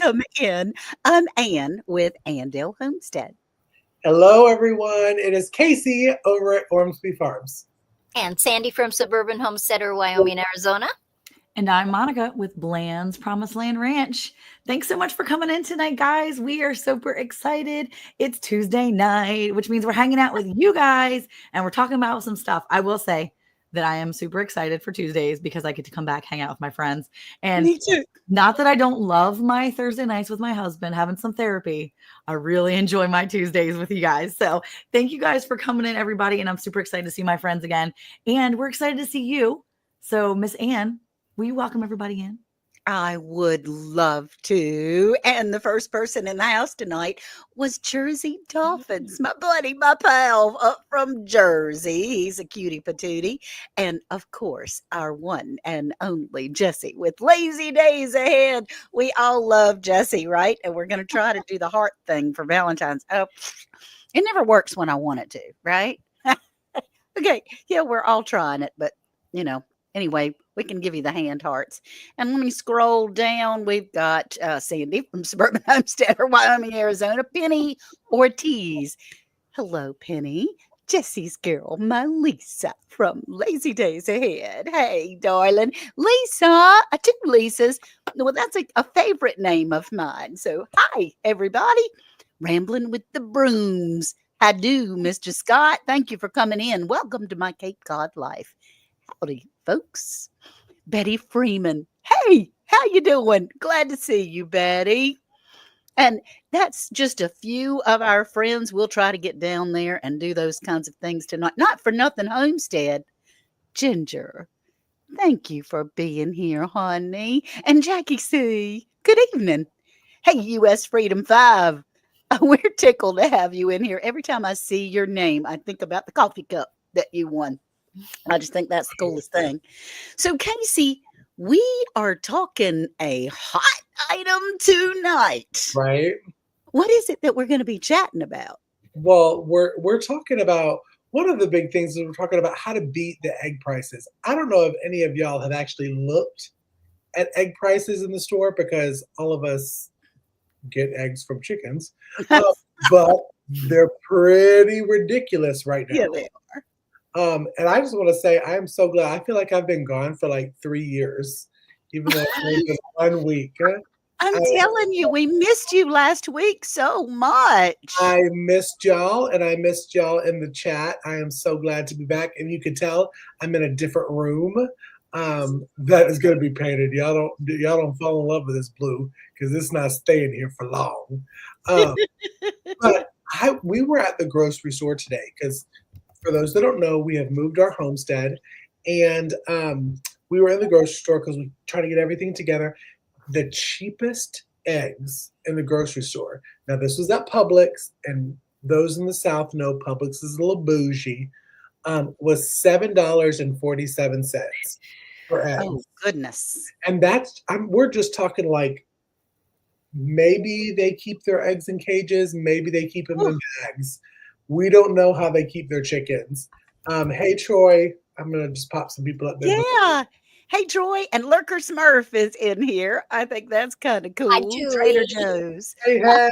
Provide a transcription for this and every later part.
Welcome in. I'm Ann with Andale Homestead. Hello, everyone. It is Casey over at Ormsby Farms. And Sandy from Suburban Homesteader, Wyoming, Arizona. And I'm Monica with Bland's Promised Land Ranch. Thanks so much for coming in tonight, guys. We are super excited. It's Tuesday night, which means we're hanging out with you guys and we're talking about some stuff. I will say that I am super excited for Tuesdays because I get to come back, hang out with my friends. And Me too. Not that I don't love my Thursday nights with my husband, having some therapy. I really enjoy my Tuesdays with you guys. So thank you guys for coming in, everybody. And I'm super excited to see my friends again. And we're excited to see you. So Miss Ann, will you welcome everybody in? I would love to. And the first person in the house tonight was Jersey Dolphins, my buddy, my pal up from Jersey. He's a cutie patootie. And of course, our one and only Jesse with Lazy Days Ahead. We all love Jesse, right? And we're going to try to do the heart thing for Valentine's. Oh, it never works when I want it to, right? Okay. Yeah, we're all trying it, but anyway, we can give you the hand hearts. And let me scroll down. We've got Sandy from Suburban Homesteader, Wyoming, Arizona. Penny Ortiz. Hello, Penny. Jesse's girl, my Lisa from Lazy Days Ahead. Hey, darling. Lisa. Two Lisas. Well, that's a favorite name of mine. So, hi, everybody. Rambling with the Brooms. I do, Mr. Scott. Thank you for coming in. Welcome to my Cape Cod life. Howdy, folks. Betty Freeman. Hey, how you doing? Glad to see you, Betty. And that's just a few of our friends. We'll try to get down there and do those kinds of things tonight. Not for nothing, Homestead. Ginger, thank you for being here, honey. And Jackie C., good evening. Hey, U.S. Freedom 5. We're tickled to have you in here. Every time I see your name, I think about the coffee cup that you won. I just think that's the coolest thing. So, Casey, we are talking a hot item tonight. Right. What is it that we're going to be chatting about? Well, we're talking about one of the big things is we're talking about how to beat the egg prices. I don't know if any of y'all have actually looked at egg prices in the store because all of us get eggs from chickens, but they're pretty ridiculous right now. Yeah, they are. And I just want to say I am so glad. I feel like I've been gone for like 3 years, even though it's just 1 week. I'm telling you, we missed you last week so much. I missed y'all, and I missed y'all in the chat. I am so glad to be back, and you can tell I'm in a different room that is going to be painted. Y'all don't fall in love with this blue because it's not staying here for long. But we were at the grocery store today because. For those that don't know, we have moved our homestead, and we were in the grocery store because we're trying to get everything together. The cheapest eggs in the grocery store. Now, this was at Publix, and those in the South know Publix is a little bougie. Was $7.47 for eggs. Oh goodness! And we're just talking like maybe they keep their eggs in cages, maybe they keep them in bags. We don't know how they keep their chickens. Hey, Troy. I'm going to just pop some people up there. Yeah. Hey, Troy. And Lurker Smurf is in here. I think that's kind of cool. Hi, Julie. Trader Joe's. Hey. Hi,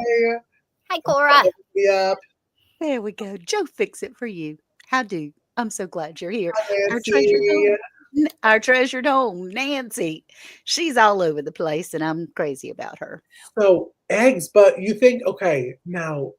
Cora. Yep. There we go. Joe Fix It for you. How do? I'm so glad you're here. Hi, Our treasured home, Nancy. She's all over the place, and I'm crazy about her. So, eggs, but you think, okay, now,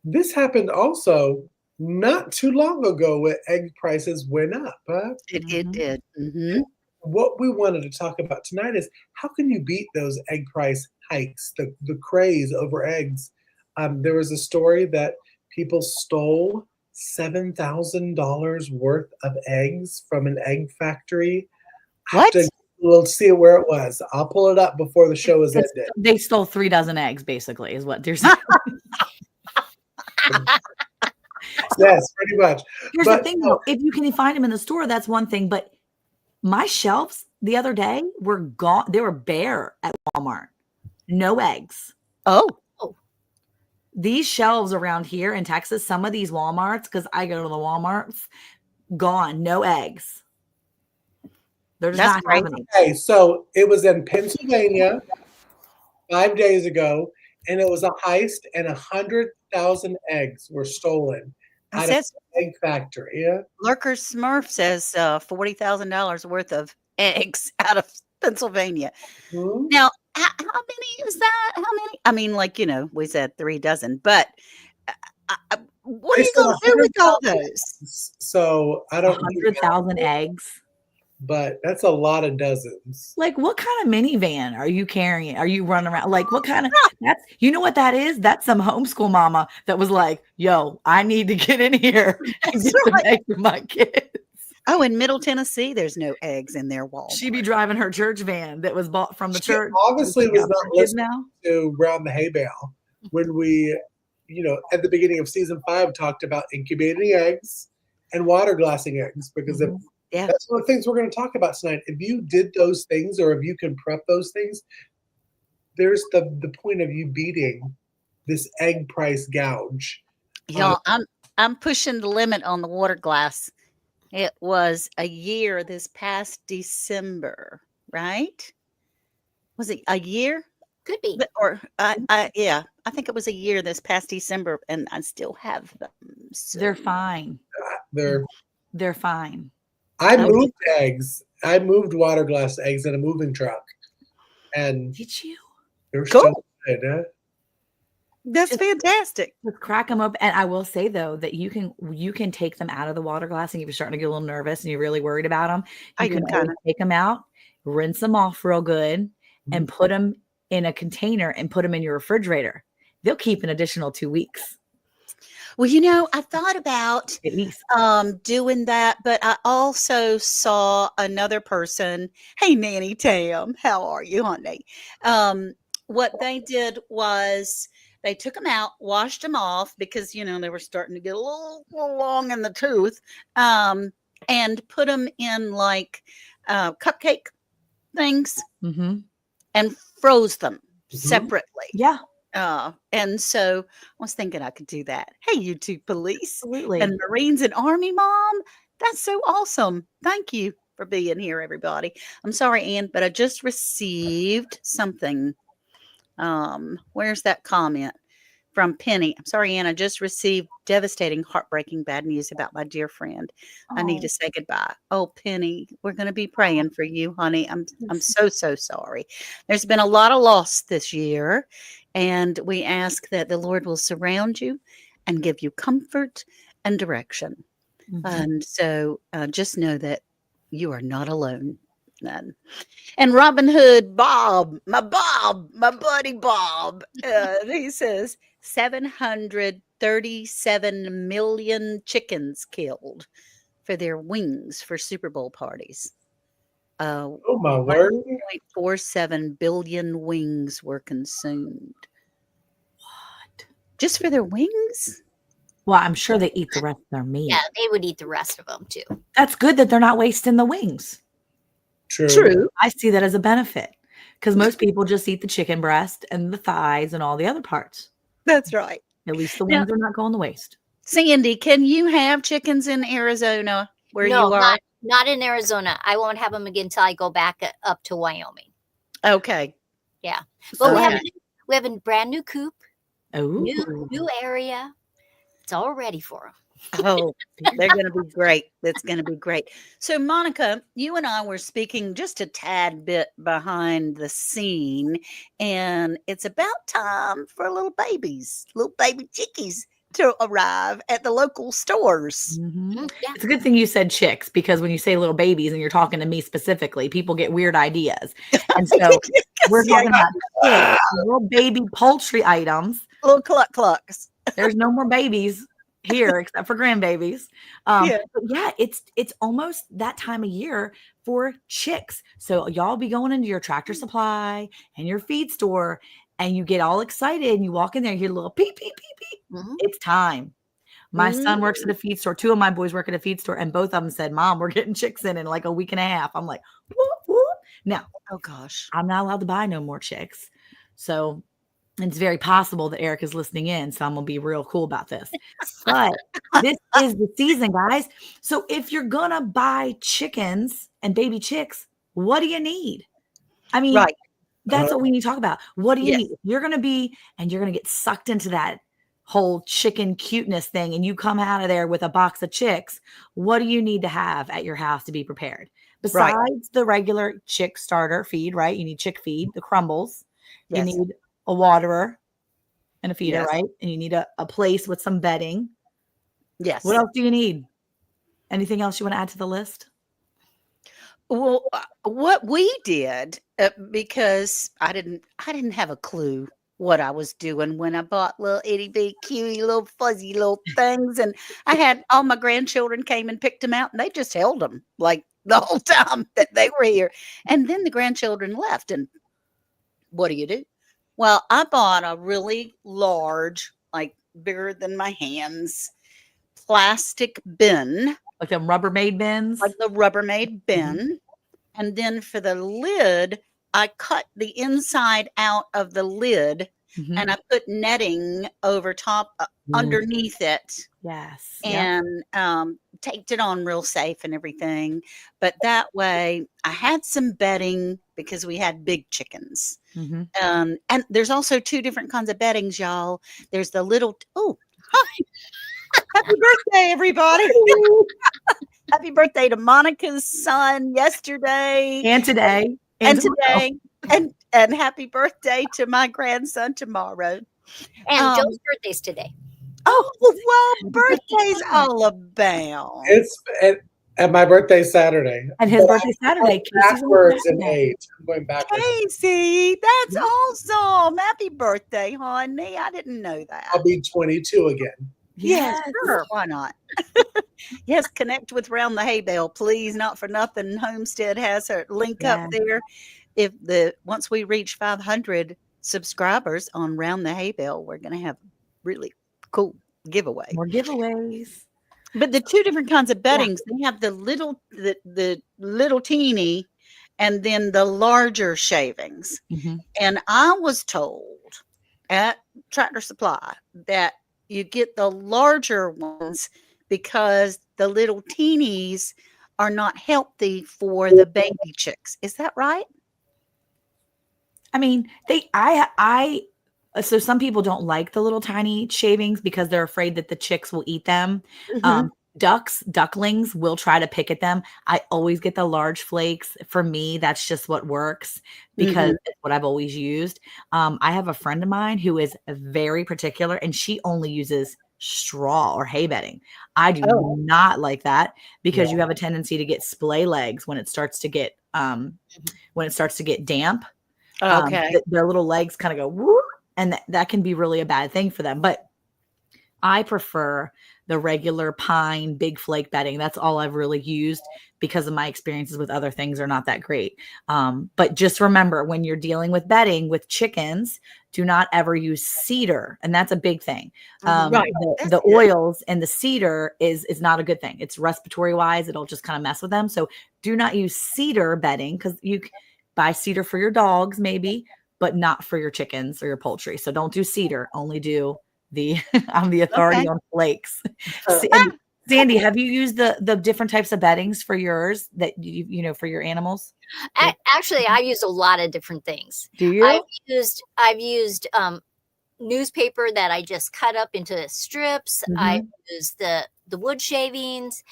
this happened also not too long ago when egg prices went up. Huh? It did. Mm-hmm. What we wanted to talk about tonight is how can you beat those egg price hikes, the craze over eggs? There was a story that people stole $7,000 worth of eggs from an egg factory. What? We'll see where it was. I'll pull it up before the show is ended. They stole 3 dozen eggs, basically, is what they're saying. Yes, pretty much. Here's the thing, though. If you can find them in the store, that's one thing. But my shelves the other day were gone. They were bare at Walmart. No eggs. Oh. These shelves around here in Texas, some of these Walmarts, because I go to the Walmarts, gone. No eggs. They're just not having them. Okay, so it was in Pennsylvania. 5 days ago, and it was a heist, and 100,000 eggs were stolen It out of says an egg factory. Yeah. Lurker Smurf says $40,000 worth of eggs out of Pennsylvania. Hmm? Now, how many is that? How many? I mean, like, we said 3 dozen, but what are They you said going to do with all 100,000 those? eggs, so I don't know, 100,000 eggs. but that's a lot of dozens. Like, what kind of minivan are you carrying? Are you running around? Like, what kind of that's you know what that is? That's some homeschool mama that was like, yo, I need to get in here and That's get some right. eggs for my kids. Oh, in Middle Tennessee, there's no eggs in their She be Walmart. driving her church van that was bought from the She church. obviously She was got not 4 kids listening now. to Round the Hay Bale when we, at the beginning of season 5, talked about incubating eggs and water glassing eggs, because if Mhm. Yeah. that's one of the things we're going to talk about tonight. If you did those things, or if you can prep those things, there's the point of you beating this egg price gouge. Y'all, I'm pushing the limit on the water glass. It was a year this past December, right? Was it a year? Could be. Or yeah, I think it was a year this past December, and I still have them. They're So fine. There, They're fine. I Okay. moved eggs. I moved water glass eggs in a moving truck, and Did you? they're Cool. still good. Huh? That's Just fantastic. Just crack them up. And I will say though that you can take them out of the water glass, and if you're starting to get a little nervous and you're really worried about them, I you am can always kinda take them out, rinse them off real good, and put them in a container and put them in your refrigerator. They'll keep an additional 2 weeks Well, I thought about at least. doing that, but I also saw another person. Hey, Nanny Tam, how are you, honey? What they did was they took them out, washed them off because they were starting to get a little long in the tooth, and put them in like cupcake things Mm-hmm. and froze them Mhm. separately. Yeah, And so I was thinking I could do that. Hey, you two police absolutely. and Marines and Army mom. That's so awesome. Thank you for being here, everybody. I'm sorry, Ann, but I just received something. Where's that comment? From Penny. I'm sorry, Ann. I just received devastating, heartbreaking bad news about my dear friend. I need to Oh, say goodbye. Oh, Penny, we're going to be praying for you, honey. I'm so sorry. There's been a lot of loss this year, and we ask that the Lord will surround you and give you comfort and direction. mhm. And so just know that you are not alone. And Robin Hood Bob, my buddy Bob, he says 737 million chickens killed for their wings for Super Bowl parties. Oh my word! 1.47 billion wings were consumed What? just for their wings. Well, I'm sure they eat the rest of their meat. Yeah, they would eat the rest of them too. That's good that they're not wasting the wings. True. True. I see that as a benefit because most people just eat the chicken breast and the thighs and all the other parts. That's right. At least the Now, wings are not going to waste. Sandy, can you have chickens in Arizona where No, you are? not in Arizona. I won't have them again until I go back up to Wyoming. Okay. Yeah, but Okay. we have a brand new coop, Oh, new area. It's all ready for them. Oh, they're going to be great. That's going to be great. So, Monica, you and I were speaking just a tad bit behind the scene, and it's about time for little baby chickies to arrive at the local stores. mhm. Yeah, It's a good thing you said chicks because when you say little babies and you're talking to me specifically, people get weird ideas. And so we're Yeah, talking about chicks, little baby poultry items. little clucks. There's no more babies here except for grandbabies. Yeah. But yeah, it's almost that time of year for chicks. So y'all be going into your Tractor Supply and your feed store, and you get all excited and you walk in there, you hear a little peep, peep, peep, peep. Mhm. It's time. My son works at a feed store. 2 of my boys work at a feed store, and both of them said, Mom, we're getting chicks in like a week and a half. I'm like, whoop, whoop. Now, Oh, gosh. I'm not allowed to buy no more chicks. So it's very possible that Eric is listening in. So I'm going to be real cool about this. But this is the season, guys. So if you're going to buy chickens and baby chicks, what do you need? I mean, Right. That's what we need to talk about. What do you Yes. need? If you're going to be and you're going to get sucked into that whole chicken cuteness thing and you come out of there with a box of chicks, what do you need to have at your house to be prepared? Right. Besides the regular chick starter feed, right? You need chick feed, the crumbles. You Yes. need a waterer and a feeder, Yes. right? And you need a place with some bedding. What Yes. else do you need? Anything else you want to add to the list? Well, what we did, because I didn't have a clue what I was doing when I bought little itty bitty cutie little fuzzy little things, and I had all my grandchildren came and picked them out, and they just held them like the whole time that they were here, and then the grandchildren left, and what do? Well, I bought a really large, like bigger than my hands, plastic bin, Like them Rubbermaid bins? like the Rubbermaid Mhm. bin. And then for the lid, I cut the inside out of the lid Mhm. and I put netting over top, underneath it, Yes. Yep. and taped it on real safe and everything. But that way, I had some bedding because we had big chickens. hmm And there's also two different kinds of beddings, y'all. There's the little, oh, hi, happy birthday, everybody. Happy birthday to Monica's son yesterday And today. and tomorrow. today, and happy birthday to my grandson tomorrow. And Um, Joe's birthday's today. oh, well, birthdays all abound. It's at my birthday Saturday. And his birthday Saturday. Casey's on Backwards in Saturday. age. I'm going backwards. Casey, that's Yeah. awesome. Happy birthday, honey. I didn't know that. I'll be 22 again. Yes, Yes. sure. Why not? Yes, connect with Round the Hay Bale, please. Not for nothing. Homestead has her link up Yes. there. Once we reach 500 subscribers on Round the Hay Bale, we're gonna have really cool giveaway. More giveaways. But the two different kinds of beddings, they have the little teeny and then the larger shavings. Mhm. And I was told at Tractor Supply that you get the larger ones because the little teenies are not healthy for the baby chicks. Is that right? I mean, so some people don't like the little tiny shavings because they're afraid that the chicks will eat them. Mhm. Ducklings will try to pick at them. I always get the large flakes. For me, that's just what works because Mhm. it's what I've always used. I have a friend of mine who is very particular and she only uses straw or hay bedding. I do Oh. not like that because Yeah. you have a tendency to get splay legs when it starts to get damp. Okay. Their little legs kind of go whoop, and that can be really a bad thing for them. But I prefer the regular pine big flake bedding. That's all I've really used because of my experiences with other things are not that great. But just remember when you're dealing with bedding with chickens, do not ever use cedar. And that's a big thing. Right. The That's good. oils and the cedar is not a good thing. It's respiratory wise. It'll just kind of mess with them. So do not use cedar bedding because you buy cedar for your dogs maybe, but not for your chickens or your poultry. So don't do cedar, only do the I'm the authority Okay. on flakes. Uh, Sandy, have you used the different types of beddings for yours that for your animals? Actually, I use a lot of different things. Do you? I've used newspaper that I just cut up into strips. I use the wood shavings.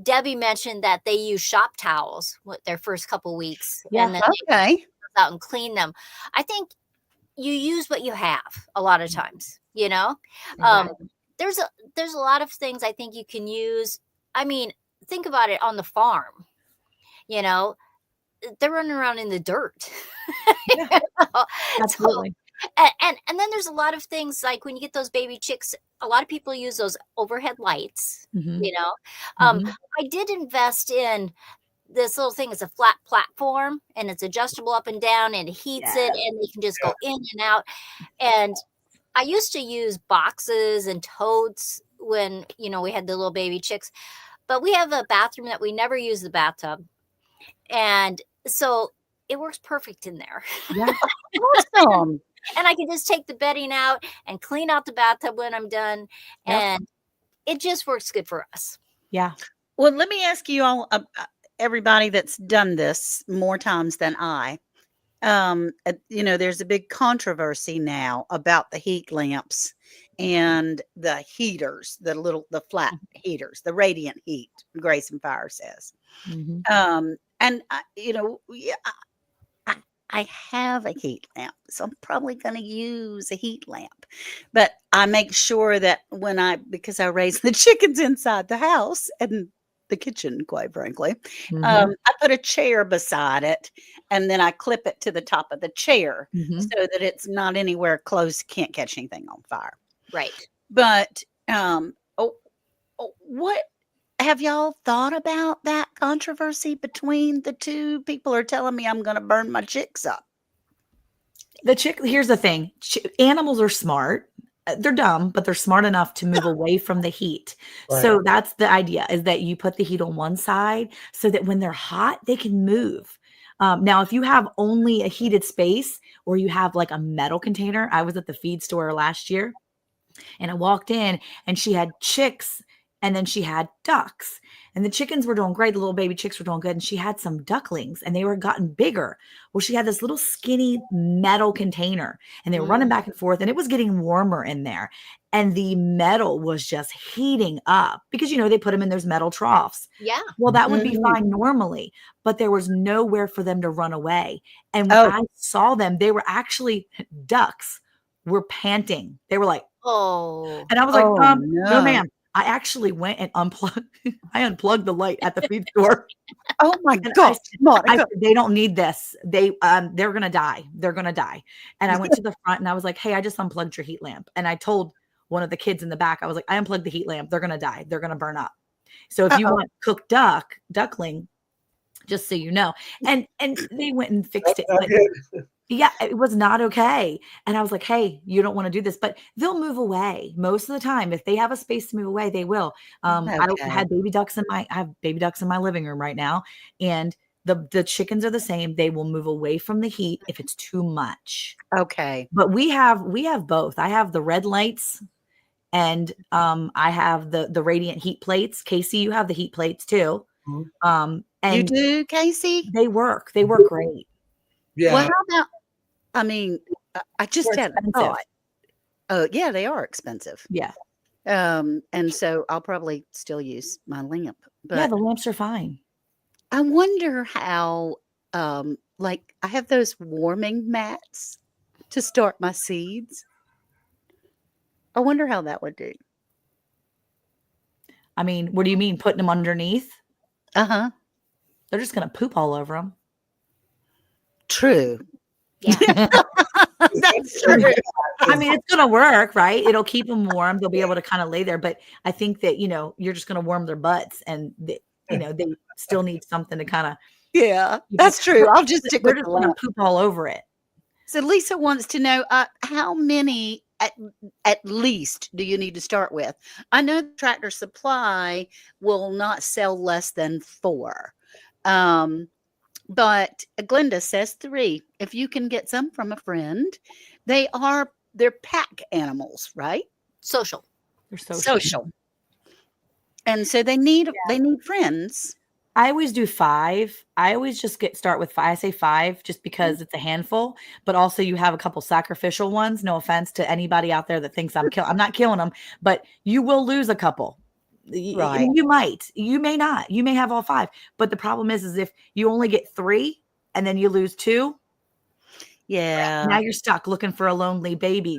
Debbie mentioned that they use shop towels with their first couple weeks, Yeah. and then they Okay. go out and clean them. I think you use what you have a lot of times. Exactly. There's a lot of things I think you can use. I mean, think about it on the farm. You know, they're running around in the dirt. Yeah. So, Absolutely. and then there's a lot of things like when you get those baby chicks, a lot of people use those overhead lights. Mhm. I did invest in this little thing. It's a flat platform and it's adjustable up and down and it heats it and they can just go in and out. And I used to use boxes and totes when we had the little baby chicks, but we have a bathroom that we never use the bathtub, and so it works perfect in there. Yeah. Awesome. And I can just take the bedding out and clean out the bathtub when I'm done. Yep. And it just works good for us. Yeah. Well, let me ask you all, everybody that's done this more times than I. there's a big controversy now about the heat lamps and the heaters, the flat heaters, the radiant heat, Grace and Fire says. Mhm. And yeah, I, I have a heat lamp, so I'm probably going to use a heat lamp. But I make sure that because I raise the chickens inside the house and the kitchen, quite frankly, Mhm. I put a chair beside it, and then I clip it to the top of the chair Mhm. so that it's not anywhere close, can't catch anything on fire. Right. But what have y'all thought about that controversy between the two? People are telling me I'm going to burn my chicks up. Here's the thing. Animals are smart. They're dumb, but they're smart enough to move away from the heat. Right. So that's the idea, is that you put the heat on one side so that when they're hot, they can move. Now, if you have only a heated space or you have like a metal container, I was at the feed store last year and I walked in and she had chicks and then she had ducks. And the chickens were doing great. The little baby chicks were doing good. And she had some ducklings and they were gotten bigger. Well, she had this little skinny metal container and they were running back and forth and it was getting warmer in there. And the metal was just heating up because, they put them in those metal troughs. Yeah. Well, that would be Mhm. fine normally, but there was nowhere for them to run away. And when Oh. I saw them, they were actually ducks were panting. They were like, Oh. and I was like, Oh, no, no. ma'am. I actually went and I unplugged the light at the feed store. Oh my And gosh, I Monica. said, they don't need this. They're gonna die. They're gonna die. And I went to the front and I was like, hey, I just unplugged your heat lamp. And I told one of the kids in the back, I was like, I unplugged the heat lamp. They're gonna die. They're gonna burn up. So if you Uh-oh. want cooked duckling, just so you know. And they went and fixed it. Not But good. yeah, it was not okay. And I was like, hey, you don't want to do this, but they'll move away most of the time. If they have a space to move away, they will. I Okay. have baby ducks in my living room right now. And the chickens are the same. They will move away from the heat if it's too much. Okay. But we have both. I have the red lights and I have the radiant heat plates. Casey, you have the heat plates too. Mhm. You And do, Casey? they work great. Well, Yeah. how about, I mean, I just They're had a expensive. thought. Oh, yeah, they are expensive. Yeah. And so I'll probably still use my lamp, Yeah, but the lamps are fine. I wonder how, like, I have those warming mats to start my seeds. I wonder how that would do. I mean, what do you mean putting them underneath? Uh-huh. They're just going to poop all over them. True. Yeah. That's true. I mean, it's going to work, right? It'll keep them warm. They'll be able to kind of lay there. But I think that, you're just going to warm their butts and, they still need something to kind of. Yeah, that's true. I'll just stick They're with just the going to lamp. poop all over it. So Lisa wants to know how many at least do you need to start with? I know Tractor Supply will not sell less than 4. But Glenda says 3. If you can get some from a friend, they're pack animals, right? Social. They're social. Social. And so they need friends. I always do 5. I always just start with 5. I say 5 just because it's a handful, but also you have a couple sacrificial ones. No offense to anybody out there that thinks I'm not killing them, but you will lose a couple. I Right. mean, you may not, you may have all 5, but the problem is if you only get 3 and then you lose 2, Yeah. now you're stuck looking for a lonely baby.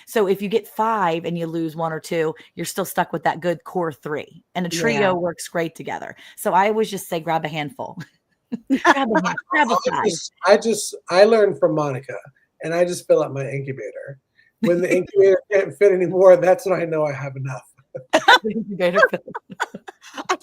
So if you get 5 and you lose 1 or 2, you're still stuck with that good core 3, and a trio Yeah. works great together. So I always just say, grab a handful. grab a 5. I learned from Monica, and I just fill up my incubator. When the incubator can't fit anymore, that's when I know I have enough. I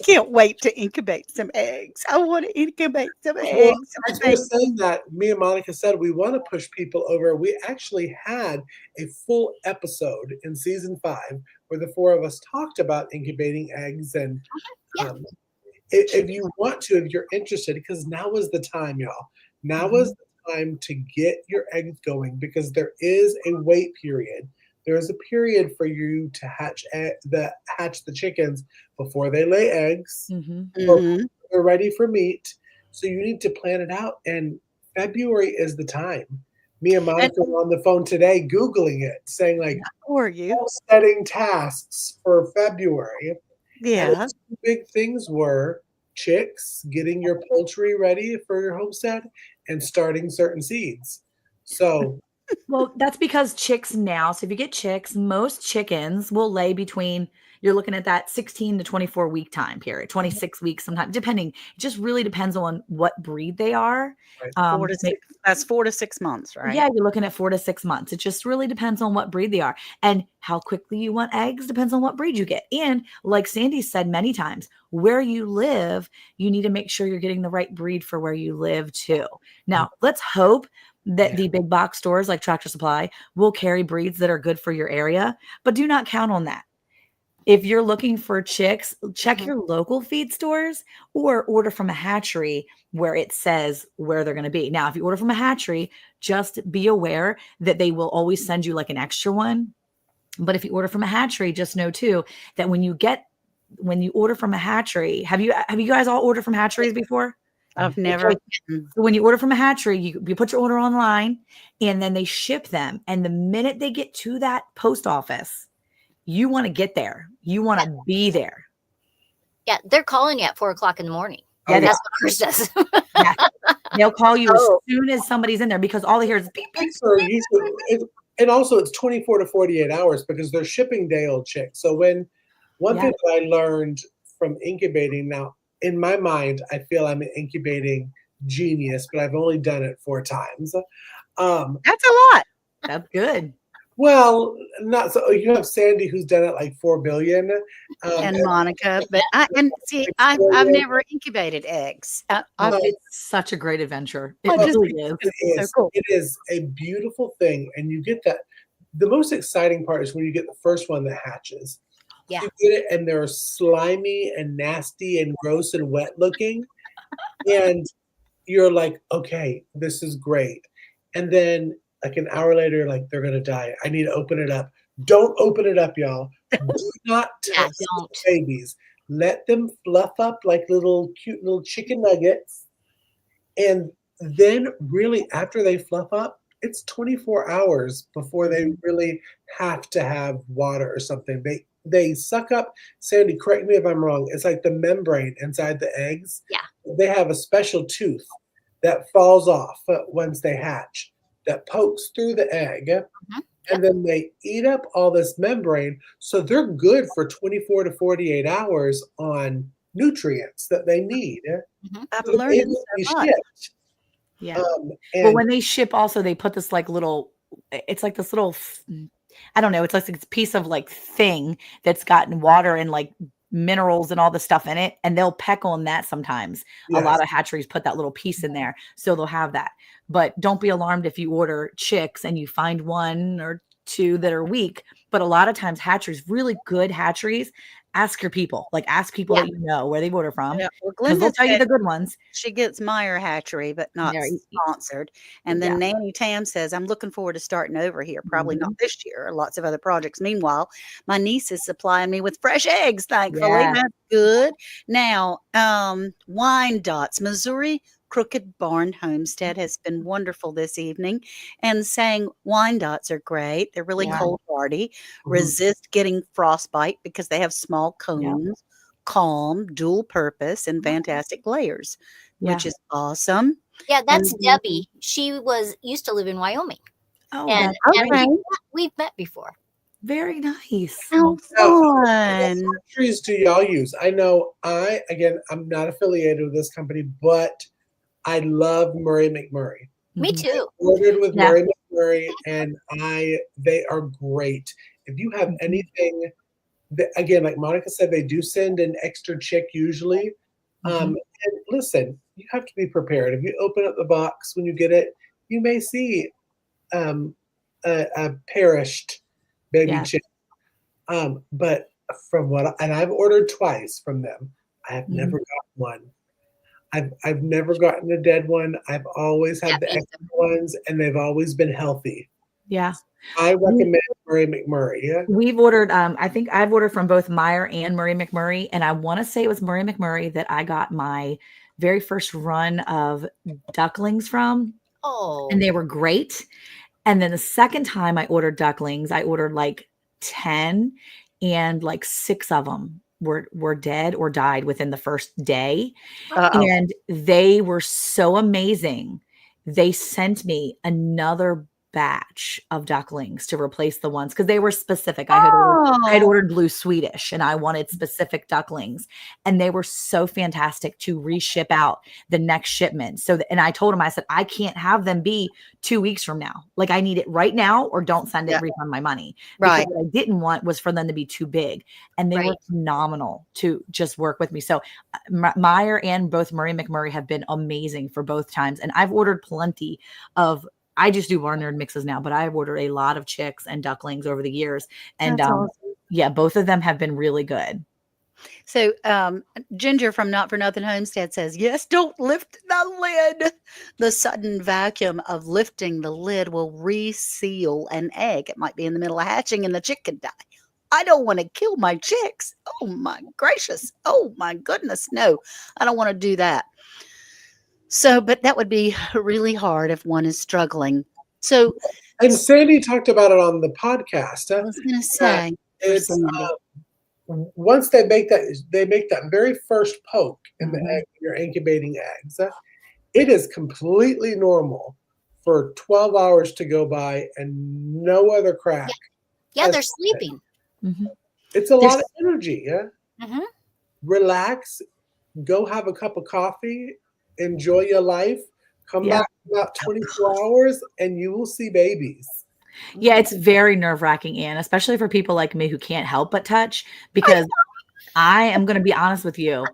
can't wait to incubate some eggs. I want to incubate some Well, eggs. as we were saying that, me and Monica said we want to push people over. We actually had a full episode in season 5 where the 4 of us talked about incubating eggs. And Yeah. if you want to, if you're interested, because now is the time, y'all. Now is the time to get your eggs going, because there is a wait period. There is a period for you to hatch the chickens before they lay eggs, or Mhm. they're ready for meat. So you need to plan it out. And February is the time. Me and And Monica were on the phone today Googling it, saying like for you. setting tasks for February. And the Yeah. two big things were chicks, getting your poultry ready for your homestead, and starting certain seeds. So Well, that's because chicks now, so if you get chicks, most chickens will lay between, you're looking at that 16 to 24 week time period, 26 weeks sometimes, depending. It just really depends on what breed they are. right, 6 That's 4 to 6 months, right? Yeah, you're looking at 4 to 6 months. It just really depends on what breed they are. And how quickly you want eggs depends on what breed you get. And like Sandy said many times, where you live, you need to make sure you're getting the right breed for where you live too. Now, let's hope that yeah, the big box stores like Tractor Supply will carry breeds that are good for your area, but do not count on that. If you're looking for chicks, check your local feed stores or order from a hatchery where it says where they're going to be. Now, if you order from a hatchery, just be aware that they will always send you like an extra one. But if you order from a hatchery, just know too that when you order from a hatchery, have you guys all ordered from hatcheries before? I've Okay. never. So when you order from a hatchery, you put your order online and then they ship them. And the minute they get to that post office, you want to get there. You want to be there. Yeah, they're calling you at 4 o'clock in the morning. Oh, Yeah, yeah. That's what ours does. yeah. They'll call you as Oh. soon as somebody's in there because all they hear is beep, beep. chicks are usually, and also it's 24 to 48 hours because they're shipping day old chicks. So when one Yeah. thing that I learned from incubating now, in my mind, I feel I'm an incubating genius, but I've only done it 4 times. That's a lot. That's good. Well, not so. You have Sandy who's done it like 4 billion, And Monica, but I've Victoria, never incubated eggs. I've um, It's such a great adventure. It I just really think is. this is so cool. it is a beautiful thing, and you get that. The most exciting part is when you get the first one that hatches. Yeah. You get it, and they're slimy and nasty and gross and wet looking, and you're like, okay, this is great. And then like an hour later, like they're gonna die. I need to open it up. Don't open it up, y'all. Do not Yeah, touch don't. babies. Let them fluff up like little cute little chicken nuggets. And then really after they fluff up, it's 24 hours before they really have to have water or something. They suck up, Sandy, correct me if I'm wrong. It's like the membrane inside the eggs. Yeah. They have a special tooth that falls off once they hatch that pokes through the egg. And then they eat up all this membrane. So they're good for 24 to 48 hours on nutrients that they need. I've So they're learned able to be so much. shipped. Yeah. Well, And when they ship also, they put this like little, it's like this little, I don't know, it's like this piece of like thing that's gotten water and like minerals and all the stuff in it. And they'll peck on that sometimes. A yes, lot of hatcheries put that little piece in there. So they'll have that. But don't be alarmed if you order chicks and you find one or two that are weak. But a lot of times hatcheries, really good hatcheries, ask your people, like ask people Yeah. that you know where they order from. Yeah, well, Because they'll Glenda tell you said the good ones. she gets Meyer Hatchery, but not There, sponsored. And then yeah. Nanny Tam says, I'm looking forward to starting over here. Probably not Mhm. this year. Lots of other projects. Meanwhile, my niece is supplying me with fresh eggs, thankfully. Yeah. That's good. Now, Wine Dots, Missouri Crooked Barn Homestead has been wonderful this evening and saying wine dots are great. They're really Yeah. cold hardy, Mhm. resist getting frostbite because they have small Yeah. cones, calm, dual purpose, and fantastic layers, Yeah. which is awesome. Yeah, that's And Debbie. She used to live in Wyoming. Oh, And, that's and great. we've met before. Very nice. how What fun. trees do y'all use? I know I'm not affiliated with this company, but I love Murray McMurray. Me Mhm. too. Ordered with Yeah. Murray McMurray, and they are great. If you have Mhm. anything that, again, like Monica said, they do send an extra chick usually. Mhm. And listen, you have to be prepared. If you open up the box when you get it, you may see a perished baby Yeah. chick. But and I've ordered twice from them. I have never Mhm. gotten one. I've never gotten a dead one. I've always Yeah, had the me extra too. ones, and they've always been healthy. Yeah. I We recommend Murray McMurray. Yeah. we've ordered, I think I've ordered from both Meyer and Murray McMurray, and I wanna say it was Murray McMurray that I got my very first run of ducklings from. Oh. and they were great. And then the second time I ordered ducklings, I ordered like 10, and like 6 of them were dead or died within the first day. Uh-oh. And they were so amazing. They sent me another batch of ducklings to replace the ones, because they were specific. I had Oh. ordered blue Swedish and I wanted specific ducklings, and they were so fantastic to reship out the next shipment. So, and I told him, I said, I can't have them be 2 weeks from now. Like, I need it right now, or don't send it, Yeah. refund my money. Because Right. what I didn't want was for them to be too big. And they were Right. phenomenal to just work with me. So Meyer and both Murray McMurray have been amazing for both times. And I've ordered plenty of, I just do Barnyard mixes now, but I've ordered a lot of chicks and ducklings over the years. And That's awesome. yeah, both of them have been really good. So, Ginger from Not for Nothing Homestead says, yes, don't lift the lid. The sudden vacuum of lifting the lid will reseal an egg. It might be in the middle of hatching and the chick could die. I don't want to kill my chicks. Oh my gracious. Oh my goodness. No, I don't want to do that. So, but that would be really hard if one is struggling. So, And Sandy talked about it on the podcast. I was going to That say, for it's Sandy. once they make that very first poke in the Mhm. egg, you're incubating eggs. It is completely normal for 12 hours to go by and no other crack. Yeah, has they're happened. sleeping. Mhm. It's a There's- lot of energy. Yeah, Mhm. relax, go have a cup of coffee, enjoy your life. Come Yeah. back in about 24 hours, and you will see babies. Yeah, it's very nerve-wracking, Anne, especially for people like me who can't help but touch, because I am going to be honest with you.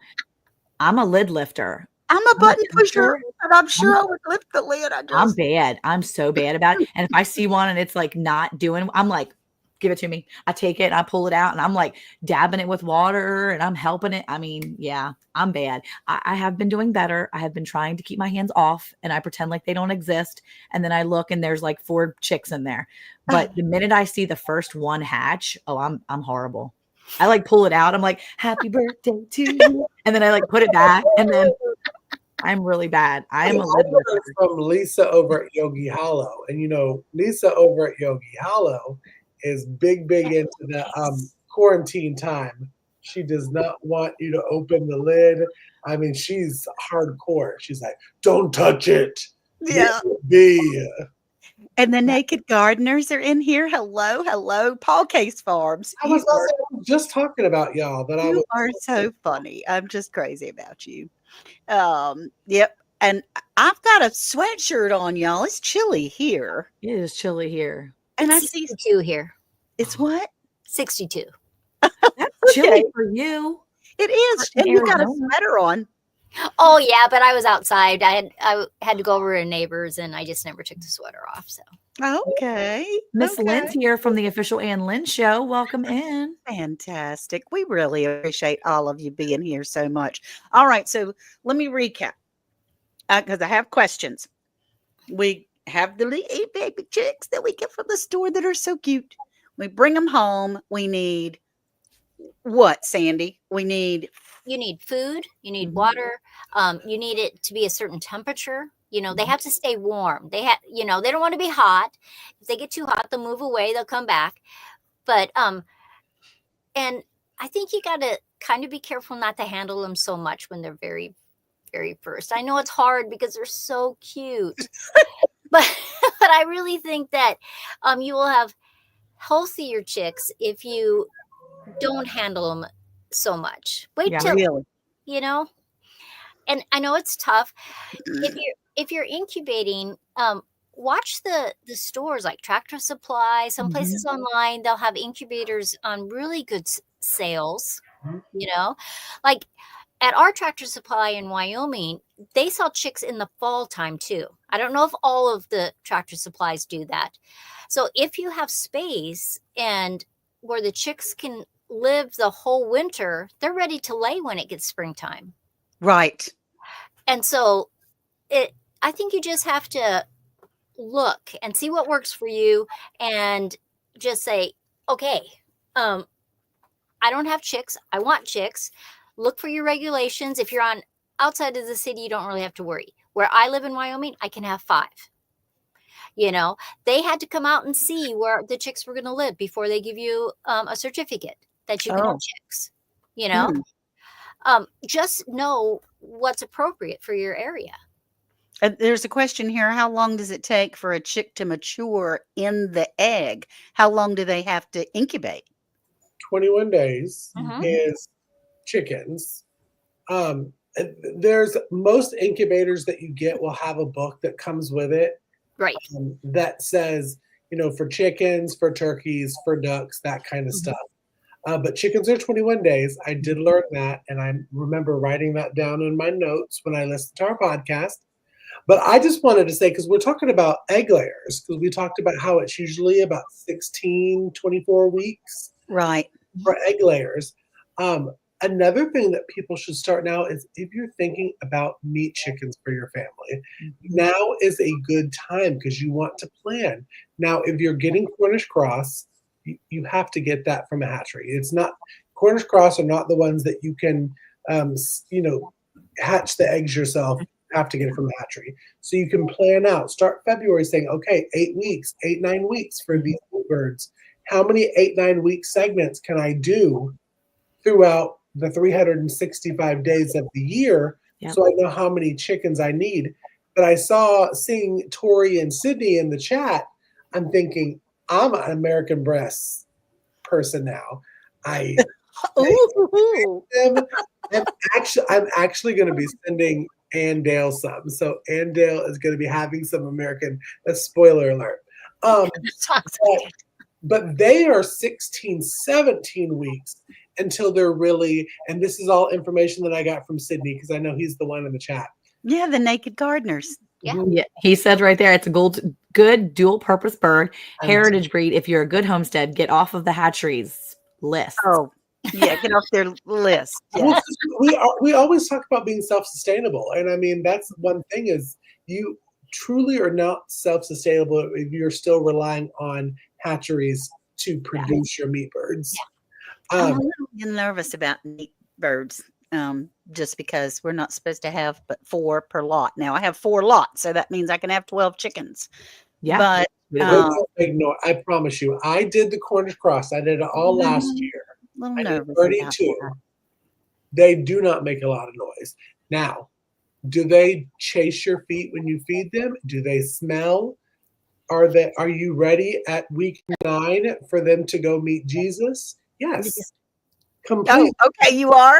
I'm a lid lifter. I'm a I'm a button pusher, toucher. and I'm sure I would lift the lid. I'm bad. I'm so bad about it. And if I see one and it's like not doing, I'm like, give it to me. I take it and I pull it out and I'm like dabbing it with water and I'm helping it. I mean, yeah, I'm bad. I have been doing better. I have been trying to keep my hands off and I pretend like they don't exist. And then I look and there's like 4 chicks in there. But the minute I see the first one hatch, oh, I'm horrible. I like pull it out. I'm like, happy birthday to you. And then I like put it back and then I'm really bad. I am a lid learned lifter. from Lisa over at Yogi Hollow, and Lisa over at Yogi Hollow is big into the quarantine time. She does not want you to open the lid. I mean, she's hardcore. She's like, "Don't touch it. Yeah. Leave it be." And the naked gardeners are in here. Hello, hello, Paul Case Farms. I was also just talking about y'all that I You was. are so funny. I'm just crazy about you. Yep. And I've got a sweatshirt on, y'all. It's chilly here. It is chilly here. And I It's see 62 here. it's what? 62. That's chilly Okay. for you. It is. In And you got a Arizona. sweater on. Oh yeah, but I was outside. I had to go over to neighbors, and I just never took the sweater off. So Okay. Miss Okay. Lynn's here from the official Ann Lynn show. Welcome in. Fantastic. We really appreciate all of you being here so much. All right. So let me recap because I have questions. We have the little baby chicks that we get from the store that are so cute. We bring them home. We need what, Sandy? We need you need food, you need Mhm. water, you need it to be a certain temperature. They have to stay warm. They they don't want to be hot. If they get too hot, they'll move away. They'll come back. But and I think you got to kind of be careful not to handle them so much when they're very, very first. I know it's hard because they're so cute, but but I really think that you will have healthier chicks if you don't handle them so much. Wait Yeah. till really. and I know it's tough. If you're incubating, watch the stores like Tractor Supply. Some places online they'll have incubators on really good sales. Like at our Tractor Supply in Wyoming, they sell chicks in the fall time too. I don't know if all of the Tractor Supplies do that. So if you have space and where the chicks can live the whole winter, they're ready to lay when it gets springtime. Right. And so I think you just have to look and see what works for you and just say, okay, I don't have chicks. I want chicks. Look for your regulations. If you're on outside of the city, you don't really have to worry. Where I live in Wyoming, I can have 5. You know, they had to come out and see where the chicks were going to live before they give you a certificate that you can have Oh, chicks. You know, hmm. just know what's appropriate for your area. There's a question here. How long does it take for a chick to mature in the egg? How long do they have to incubate? 21 days Mm-hmm. is chickens. There's most incubators that you get will have a book that comes with it Right. that says, for chickens, for turkeys, for ducks, that kind of Mm-hmm. stuff. But chickens are 21 days. I did learn that, and I remember writing that down in my notes when I listened to our podcast. But I just wanted to say, because we're talking about egg layers, because we talked about how it's usually about 16, 24 weeks Right. for egg layers. Another thing that people should start now is if you're thinking about meat chickens for your family, now is a good time because you want to plan. Now, if you're getting Cornish cross, you have to get that from a hatchery. It's not Cornish cross are not the ones that you can, hatch the eggs yourself. You have to get it from the hatchery. So you can plan out. Start February saying, okay, 8 weeks, 8, 9 weeks for these birds. How many 8, 9 week segments can I do throughout the 365 days of the year, Yep. so I know how many chickens I need? But seeing Tori and Sydney in the chat, I'm thinking, I'm an American breast person now. I Ooh. them. I'm actually going to be sending Ann Dale some. So Ann Dale is going to be having some American. That's spoiler alert. Um, but they are 16, 17 weeks until they're really, and this is all information that I got from Sydney because I know he's the one in the chat. Yeah, the naked gardeners. Yeah. Yeah, he said right there, it's a good dual purpose bird, And heritage breed. If you're a good homestead, get off of the hatcheries list. Oh, yeah, get off their list. well, Yes. we always talk about being self-sustainable, and I mean that's one thing is you truly are not self-sustainable if you're still relying on hatcheries to produce your meat birds. I'm a Um, little nervous about meat birds, just because we're not supposed to have but 4 per lot. Now I have 4 lots, so that means I can have 12 chickens. Yeah. But They won't make no. I promise you. I did the Cornish cross. I did it all last year. a little I did nervous about 32. that. They do not make a lot of noise. Now, do they chase your feet when you feed them? Do they smell? Are you ready at week 9 for them to go meet Jesus? Yes. Complete. Oh, okay, you are?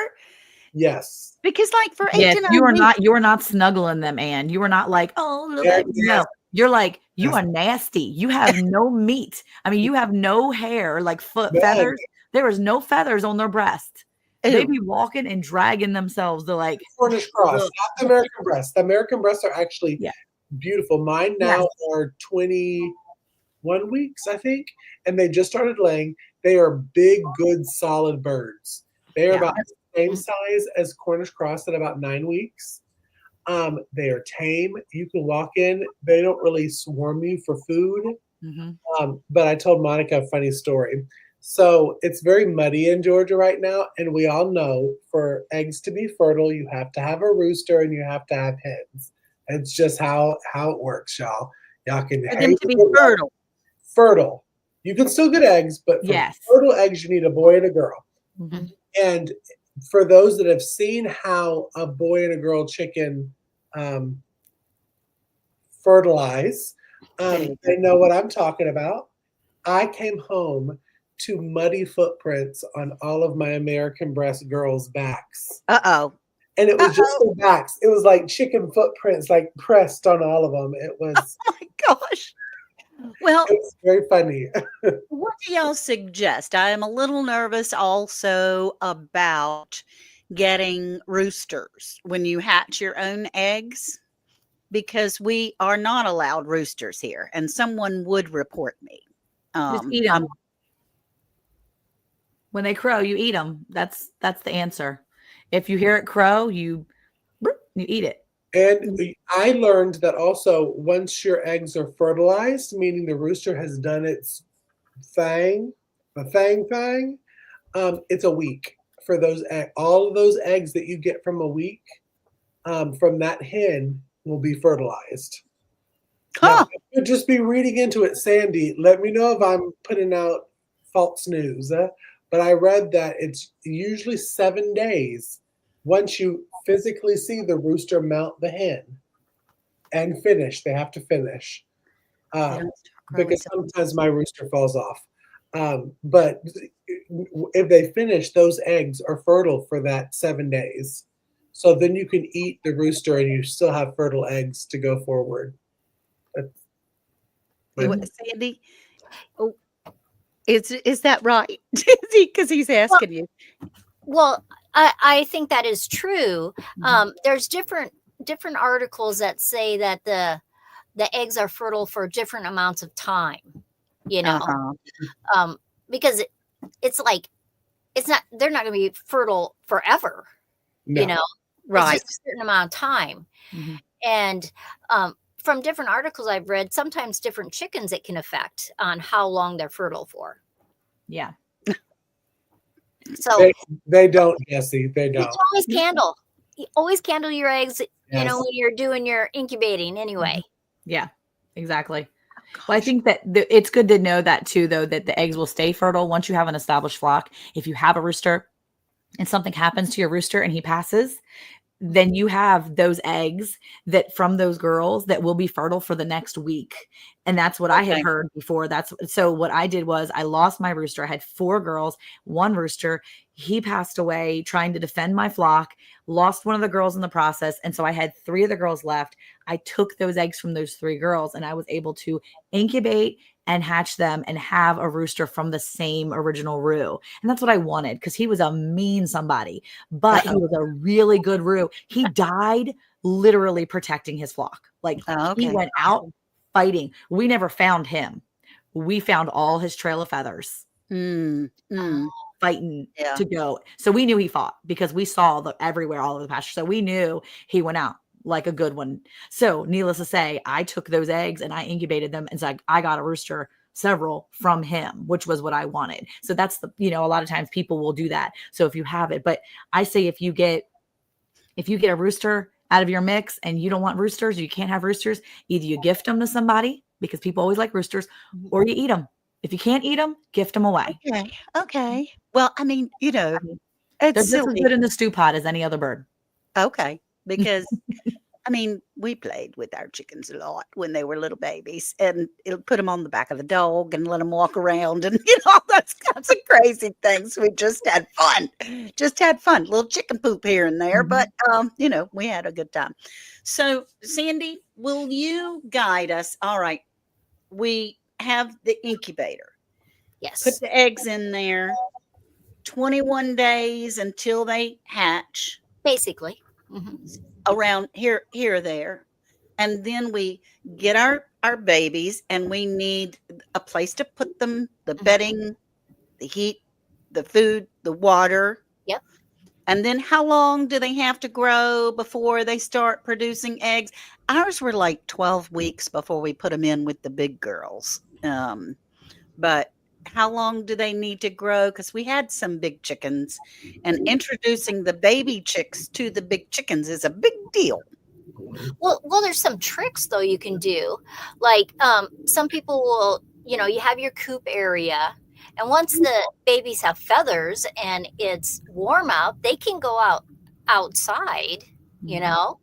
Yes. Because like for 8 Yes, to 9 you are weeks, not. You are not snuggling them, Ann. You are not like, oh, little baby. No, you're like, you Yes. are nasty. You have no meat. I mean, you have no hair, like Man. feathers. There is no feathers on their breast. They ew. be walking and dragging themselves. They're like, Cornish cross, ugh. not the American breast. The American breasts are actually Yeah. beautiful. Mine now are 21 weeks, I think, and they just started laying. They are big, good, solid birds. They are Yeah. about the same size as Cornish cross at about 9 weeks. They are tame. You can walk in. They don't really swarm you for food. But I told Monica a funny story. So it's very muddy in Georgia right now, and we all know for eggs to be fertile, you have to have a rooster and you have to have hens. It's just how it works, y'all. Y'all can For hate them to be it. fertile. Fertile. You can still get eggs, but for Yes. fertile eggs, you need a boy and a girl. Mhm. And for those that have seen how a boy and a girl chicken fertilize, they know what I'm talking about. I came home to muddy footprints on all of my American breast girls' backs. Uh-oh. And it was just their backs. It was like chicken footprints, like pressed on all of them. It was, Oh my gosh. Well, it was very funny. what do y'all suggest? I am a little nervous also about getting roosters when you hatch your own eggs because we are not allowed roosters here and someone would report me. Just eat them. When they crow, you eat them. That's the answer. If you hear it crow, you eat it. And I learned that also once your eggs are fertilized, meaning the rooster has done its thing, it's a week for those all of those eggs that you get from a week from that hen will be fertilized. Now, Huh. I could just be reading into it, Sandy. Let me know if I'm putting out false news. But I read that it's usually 7 days once you physically see the rooster mount the hen and finish. They have to finish. They Um, don't start growing because till sometimes my rooster falls off. But if they finish, those eggs are fertile for that 7 days. So then you can eat the rooster and you still have fertile eggs to go forward. That's my Sandy, oh, is that right? Because he's Well, asking you. well, I think that is true. There's different articles that say that the eggs are fertile for different amounts of time. You know, Uh-huh. because it's like they're not going to be fertile forever. You no. know, it's Right. just a certain amount of time. Mhm. And from different articles I've read, sometimes different chickens it can affect on how long they're fertile for. Yeah. So They don't, Jesse. They you don't. always candle your eggs, Yes. when you're doing your incubating anyway. Yeah, exactly. Oh, Well, I gosh. think that it's good to know that too, though, that the eggs will stay fertile once you have an established flock. If you have a rooster and something happens to your rooster and he passes, then you have those eggs that from those girls that will be fertile for the next week. And that's what I had Okay. heard before. That's so what I did was I lost my rooster. I had 4 girls, 1 rooster. He passed away trying to defend my flock, lost one of the girls in the process. And so I had 3 of the girls left. I took those eggs from those 3 girls and I was able to incubate and hatch them and have a rooster from the same original roux. And that's what I wanted because he was a mean somebody, but he Uh-oh. was a really good roux. He died literally protecting his flock. Like Oh, he okay. went out fighting. We never found him. We found all his trail of feathers Mm, mm, fighting yeah. to go. So we knew he fought because we saw the everywhere all over the pasture. So we knew he went out like a good one. So needless to say, I took those eggs and I incubated them. And so I got a rooster, several from him, which was what I wanted. So that's a lot of times people will do that. So if you have it, but I say if you get a rooster out of your mix and you don't want roosters, you can't have roosters, either you gift them to somebody because people always like roosters, or you eat them. If you can't eat them, gift them away. Okay. Okay. Well, I mean, I mean, they're it's just as silly. good in the stew pot as any other bird. Okay. Because I mean, we played with our chickens a lot when they were little babies, and it'll put them on the back of the dog and let them walk around, and all those kinds of crazy things. We just had fun, just had fun. Little chicken poop here and there, but we had a good time. So, Sandy, will you guide us? All right, we have the incubator. Put Yes, the eggs in there. 21 days until they hatch basically. Hmm. around here or there, and then we get our babies, and we need a place to put them, the bedding, the heat, the food, the water. Yep. And then how long do they have to grow before they start producing eggs? Ours were like 12 weeks before we put them in with the big girls. But how long do they need to grow? Because we had some big chickens, and introducing the baby chicks to the big chickens is a big deal. Well, there's some tricks though you can do. Like some people will, you have your coop area, and once the babies have feathers and it's warm out, they can go outside. You know,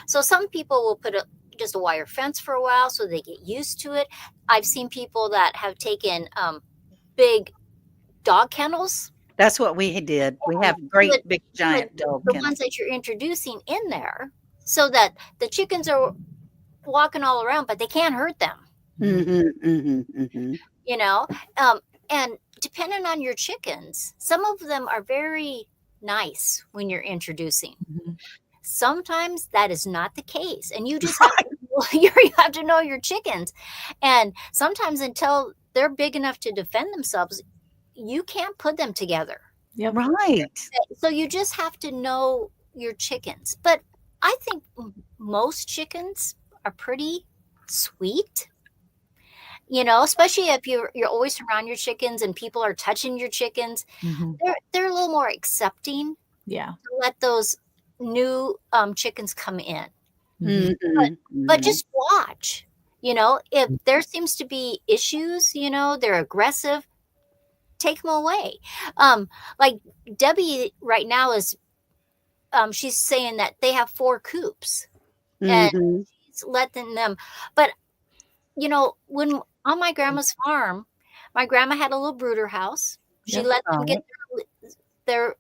so some people will put just a wire fence for a while so they get used to it. I've seen people that have taken big dog kennels. That's what we did. We have Put great big giant dog the kennels. ones that you're introducing in there so that the chickens are walking all around, but they can't hurt them, Mm-hmm, mm-hmm, mm-hmm. you know? And depending on your chickens, some of them are very nice when you're introducing. Mhm. Sometimes that is not the case. And you just have to, you have to know your chickens. And sometimes until they're big enough to defend themselves, you can't put them together. Yep. Right. So you just have to know your chickens. But I think most chickens are pretty sweet. Especially if you're always around your chickens and people are touching your chickens, Mhm. they're a little more accepting Yeah. to let those new chickens come in. Mhm. But Mm-hmm, just watch. If there seems to be issues, they're aggressive, take them away. Like Debbie right now is, she's saying that they have 4 coops, and Mm-hmm. she's letting them. But when on my grandma's farm, my grandma had a little brooder house. She Yep. let them get Right. their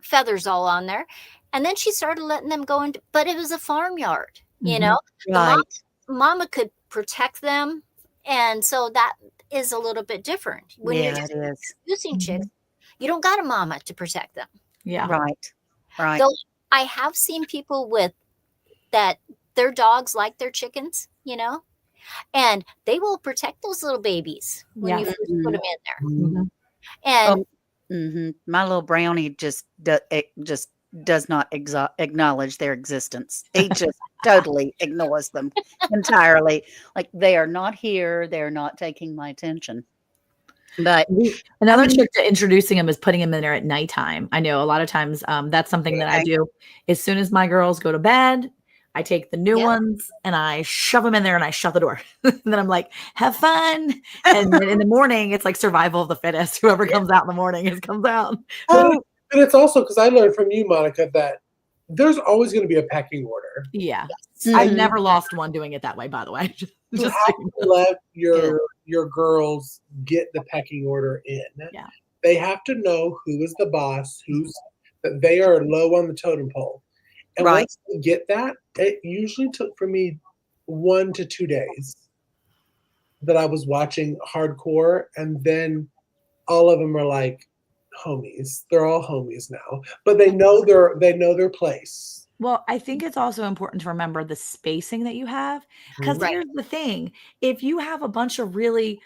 feathers all on there, and then she started letting them go into. But it was a farmyard, Mhm. The Right. mama could protect them, and so that is a little bit different when you're Yeah, just it is. using chicks. Mhm. You don't got a mama to protect them. Yeah. Right. Right. Though I have seen people with that, their dogs like their chickens, and they will protect those little babies when you Yeah. first put Mhm. them in there. Mhm. And Oh, my little brownie just does not acknowledge their existence. He just totally ignores them entirely. Like they are not here. They're not taking my attention. But I Another mean, trick to introducing them is putting them in there at nighttime. I know a lot of times that's something that I okay, do. As soon as my girls go to bed, I take the new yep, ones and I shove them in there and I shut the door. And then I'm like, have fun. And then in the morning, it's like survival of the fittest. Whoever yep. comes out in the morning comes out. But oh, it's also because I learned from you, Monica, that there's always going to be a pecking order. Yeah. Yes. I've mhm, never lost one doing it that way, by the way. You Just have so you to know. let good. your girls get the pecking order in. Yeah. They have to know who is the boss, who's that they are low on the totem pole. And Right. once they get that, it usually took for me 1 to 2 days that I was watching hardcore, and then all of them are like homies. They're all homies now, but they know their place. Well, I think it's also important to remember the spacing that you have. Because Mhm. Right. here's the thing, if you have a bunch of really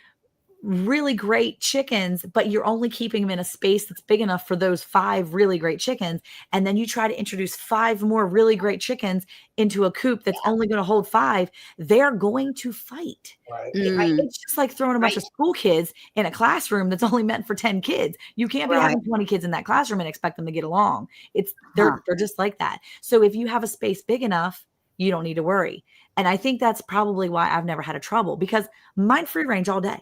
great chickens, but you're only keeping them in a space that's big enough for those 5 really great chickens, and then you try to introduce 5 more really great chickens into a coop that's Yeah. only going to hold 5, they're going to fight. Right. Right? Mm, It's just like throwing a bunch Right. of school kids in a classroom that's only meant for 10 kids. You can't be right. having 20 kids in that classroom and expect them to get along. It's Huh. they're just like that. So if you have a space big enough, you don't need to worry. And I think that's probably why I've never had a trouble because mine free range all day.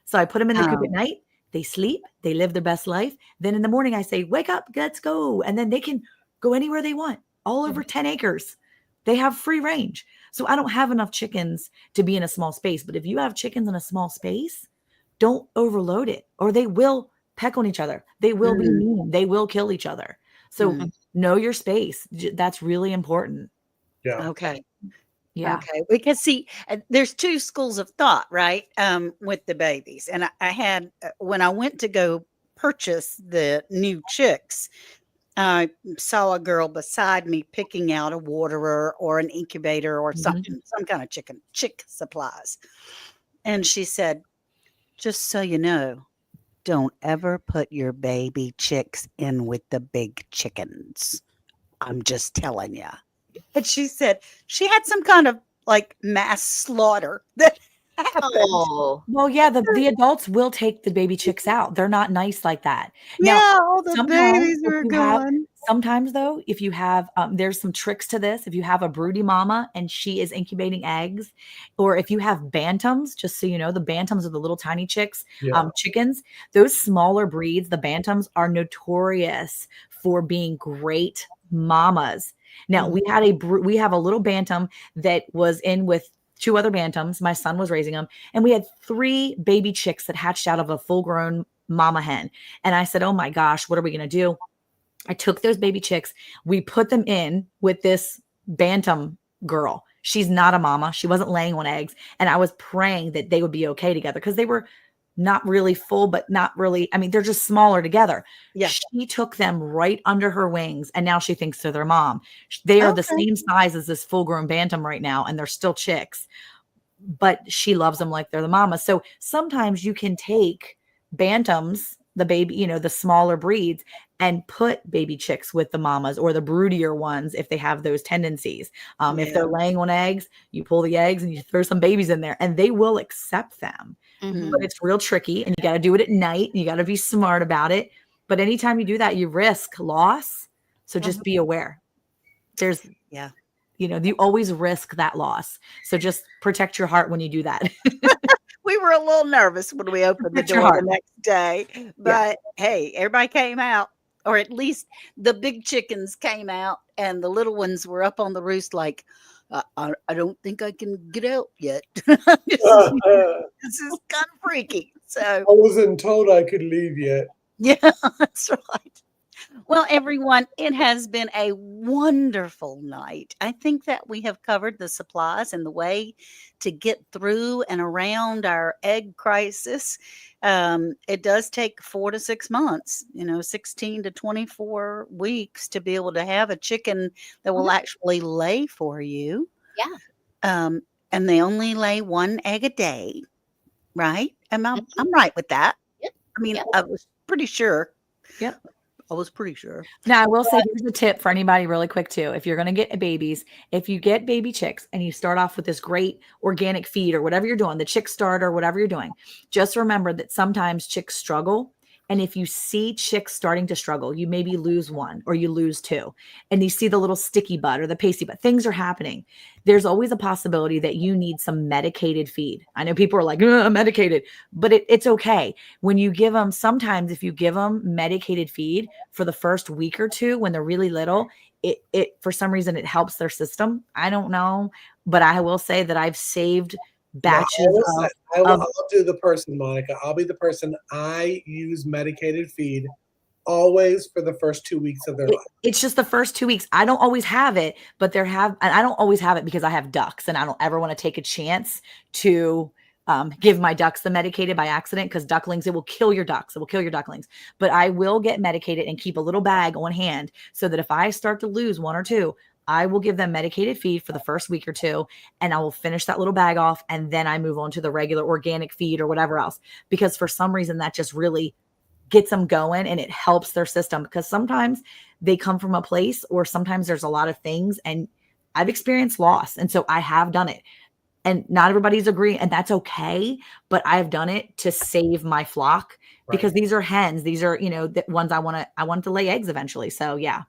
So I put them in the coop at Oh, night. They sleep. They live their best life. Then in the morning, I say, "Wake up, let's go," and then they can go anywhere they want, all over 10 acres. They have free range. So I don't have enough chickens to be in a small space. But if you have chickens in a small space, don't overload it, or they will peck on each other. They will be mm, mean. They will kill each other. So mm. know your space. That's really important. Yeah. Okay. Yeah. Okay, because see, there's 2 schools of thought, right? With the babies, and I had when I went to go purchase the new chicks, I saw a girl beside me picking out a waterer or an incubator or Mhm. something, some kind of chick supplies, and she said, "Just so you know, don't ever put your baby chicks in with the big chickens. I'm just telling you." And she said she had some kind of, like, mass slaughter that happened. Oh, Well, yeah, the adults will take the baby chicks out. They're not nice like that. Now, Yeah, all the sometimes babies if were you have gone. sometimes though, if you have there's some tricks to this. If you have a broody mama and she is incubating eggs, or if you have bantams, just so you know, the bantams are the little tiny Yeah. chickens. Those smaller breeds, the bantams, are notorious for being great mamas. Now, Mhm. we have a little bantam that was in with 2 other bantams. My son was raising them, and we had 3 baby chicks that hatched out of a full-grown mama hen. And I said, "Oh my gosh, what are we going to do?" I took those baby chicks. We put them in with this bantam girl. She's not a mama. She wasn't laying on eggs. And I was praying that they would be okay together because they were not really full, but not really. I mean, they're just smaller together. Yeah. She took them right under her wings, and now she thinks they're their mom. They are the Okay. same size as this full grown bantam right now, and they're still chicks, but she loves them like they're the mama. So sometimes you can take bantams, the baby, the smaller breeds, and put baby chicks with the mamas or the broodier ones if they have those tendencies. If Yeah. they're laying on eggs, you pull the eggs and you throw some babies in there, and they will accept them. mm-hmm. But Mm. it's real tricky, and you got to do it at night. And you got to be smart about it. But anytime you do that, you risk loss. So Mm-hmm. just be aware. There's Yeah. you always risk that loss. So just protect your heart when you do that. We were a little nervous when we opened the Protect your door the heart. next day, Yeah. but hey, everybody came out, or at least the big chickens came out, and the little ones were up on the roost like, I don't think I can get out yet. This is kind of freaky. So, I wasn't told I could leave yet. yeah, that's right. Well, everyone, it has been a wonderful night. I think that we have covered the supplies and the way to get through and around our egg crisis. It does take 4 to 6 months, 16 to 24 weeks to be able to have a chicken that will actually lay for you. Yeah. And they only lay one egg a day, right? I'm right with that. Yep. I mean, Yep. I was pretty sure. Yep. I was pretty sure. Now, I will say here's a tip for anybody really quick too. If you're going to get babies, if you get baby chicks and you start off with this great organic feed or whatever you're doing, the chick starter, whatever you're doing, just remember that sometimes chicks struggle. And if you see chicks starting to struggle, you maybe lose one or you lose two, and you see the little sticky butt or the pasty butt, things are happening. There's always a possibility that you need some medicated feed. I know people are like, medicated, but it's okay. When you give them, sometimes if you give them medicated feed for the first week or two, when they're really little, it for some reason, it helps their system. I don't know, but I will say that I've saved batches I'll do the person, Monica. I'll be the person. I use medicated feed always for the first 2 weeks of their life. It's just the first 2 weeks. I don't always have it, but I don't always have it because I have ducks and I don't ever want to take a chance to give my ducks the medicated by accident, because ducklings, it will kill your ducks. It will kill your ducklings. But I will get medicated and keep a little bag on hand so that if I start to lose one or two, I will give them medicated feed for the first week or two, and I will finish that little bag off. And then I move on to the regular organic feed or whatever else, because for some reason that just really gets them going and it helps their system, because sometimes they come from a place, or sometimes there's a lot of things, and I've experienced loss. And so I have done it, and not everybody's agreeing, and that's okay. But I've done it to save my flock, because these are hens. These are, the ones I want to lay eggs eventually. So yeah.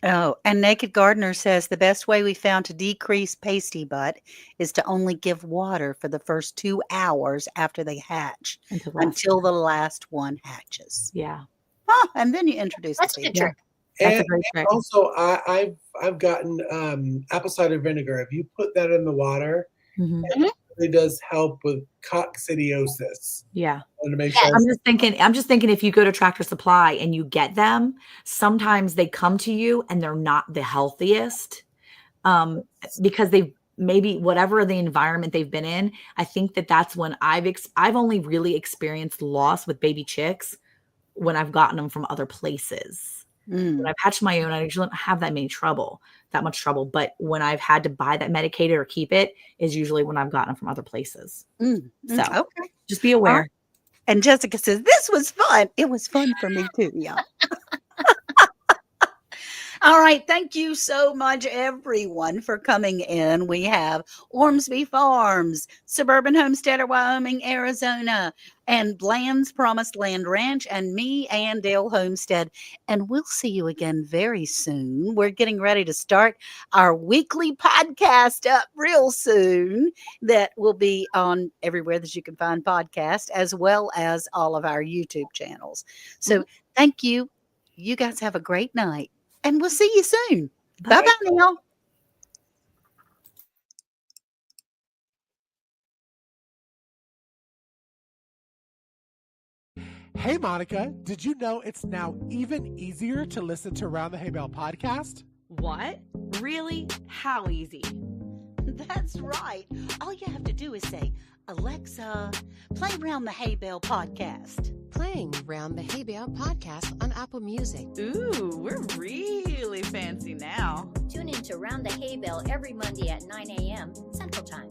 Oh, and Naked Gardener says the best way we found to decrease pasty butt is to only give water for the first 2 hours after they hatch until the last one hatches. Yeah. And then you introduce That's the a good feed. trick. That's a great trick. Also, I've gotten apple cider vinegar. If you put that in the water, it really does help with coccidiosis. Yeah. To make sure. I'm just thinking if you go to Tractor Supply and you get them, sometimes they come to you and they're not the healthiest, because they've maybe whatever the environment they've been in. I think that's when I've only really experienced loss with baby chicks when I've gotten them from other places. When I've hatched my own, I usually don't have that much trouble. But when I've had to buy that medicated or keep it is usually when I've gotten them from other places. So Okay. just be aware. And Jessica says, this was fun. It was fun for me too, y'all. All right. Thank you so much, everyone, for coming in. We have Ormsby Farms, Suburban Homesteader, Wyoming, Arizona, and Bland's Promised Land Ranch, and me, and Dale Homestead. And we'll see you again very soon. We're getting ready to start our weekly podcast up real soon that will be on everywhere that you can find podcasts, as well as all of our YouTube channels. So thank you. You guys have a great night. And we'll see you soon. Bye-bye now. Hey, Monica, did you know it's now even easier to listen to Around the Hay Bale podcast? What? Really? How easy? That's right. All you have to do is say, Alexa, play Round the Hay Bale podcast. Playing Round the Hay Bale podcast on Apple Music. Ooh, we're really fancy now. Tune in to Round the Hay Bale every Monday at 9 a.m. Central Time.